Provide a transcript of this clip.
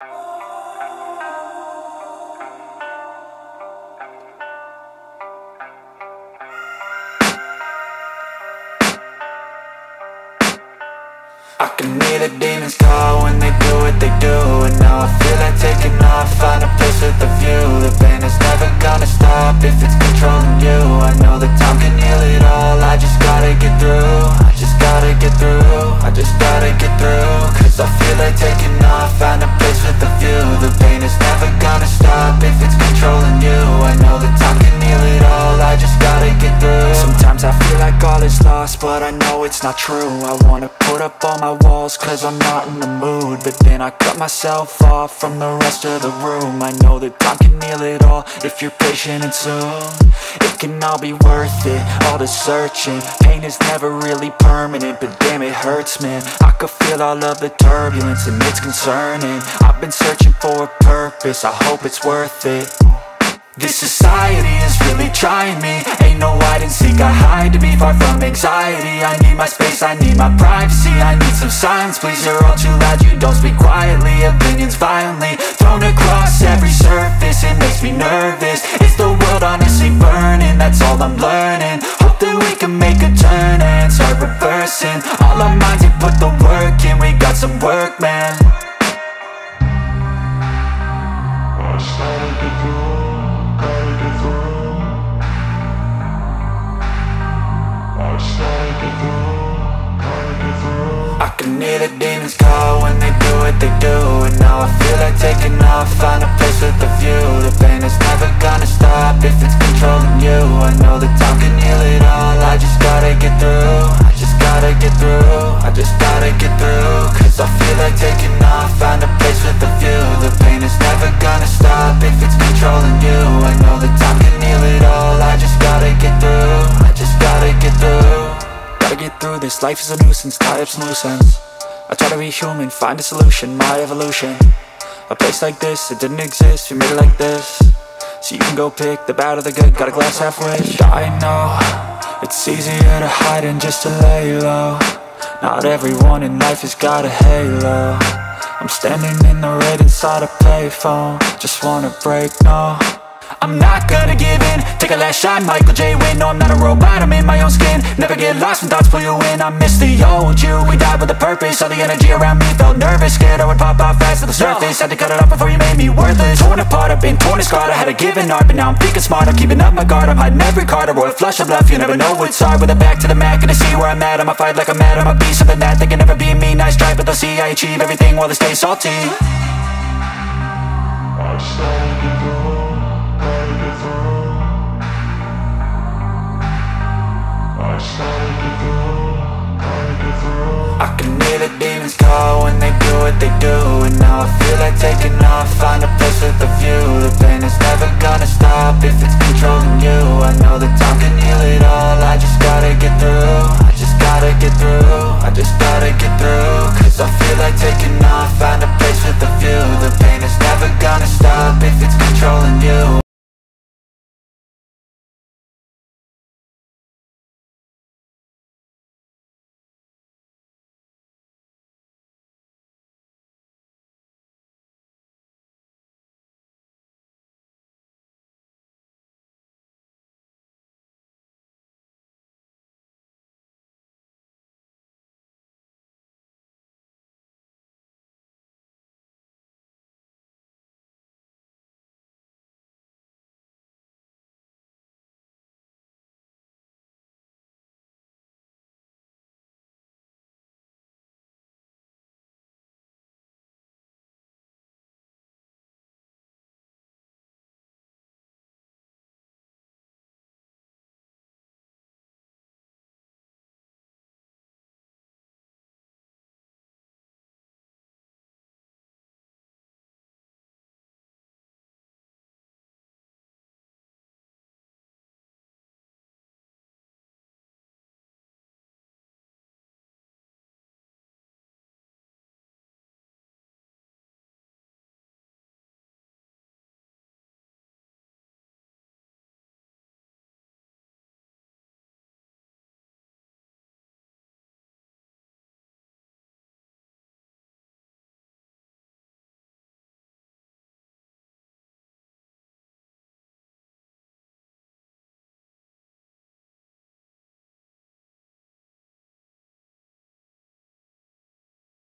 I can hear the demons call when they do what they do. And now I feel like taking off, find a place with a view. The pain is never gonna stop if it's controlling you. I know that time can heal it all, I just gotta get through. I just gotta get through, I just gotta get through. Cause I feel like taking off, find a place with a view. The pain is never gonna stop if it's controlling you. I know that time can heal it all, I just gotta get through. Sometimes I feel like all is lost, but I know it's not true. I wanna put up all my walls cause I'm not in the mood, but then I cut myself off from the rest of the room. I know that time can heal it all if you're patient and soon it can all be worth it, all the searching. Pain is never really permanent, but damn it hurts, man. I could feel all of the turbulence and it's concerning. I've been searching for a purpose, I hope it's worth it. This society is really trying me. Ain't no hide and seek, I hide to be far from anxiety. I need my space, I need my privacy. I need some silence, please, you're all too loud. You don't speak quietly, opinions violently thrown across every surface. It makes me nervous, is the world honestly burning? That's all I'm learning. Hope that we can make a turn and start reversing all our minds and put the work in. We got some work, man. I just gotta get through. I can hear the demons call when they do what they do. And now I feel like taking off, find a place with a view. The pain is never gonna stop if it's controlling you. I know that time can heal it all, I just gotta get through. I just gotta get through, I just gotta get through. Cause I feel like taking off, find a place with a view. The pain is never gonna stop if it's controlling you. I know that time can heal it all, I just gotta get through. I just gotta get through. Gotta get through this, life is a nuisance, tie up some loose ends. I try to be human, find a solution, my evolution. A place like this, it didn't exist, we made it like this. So you can go pick the bad or the good, got a glass half wish. I know, it's easier to hide than just to lay low. Not everyone in life has got a halo. I'm standing in the red inside a payphone, just wanna break, no. I'm not gonna give in, take a last shot, Michael J. Win. No, I'm not a robot, I'm in my own skin. Never get lost when thoughts pull you in. I miss the old you, we died with a purpose. All the energy around me felt nervous, scared I would pop out fast to the surface. Had to cut it off before you made me worthless. Torn apart, I've been torn and scarred. I had a given art, but now I'm thinking smart. I'm keeping up my guard, I'm hiding every card. A royal flush of bluff, you never know what's hard. With a back to the mat, gonna see where I'm at. I'ma fight like I'm mad, I'ma be something that they can never be me. Nice try, but they'll see I achieve everything while they stay salty. I just gotta get through. I can hear the demons call when they do what they do. And now I feel like taking off, find a place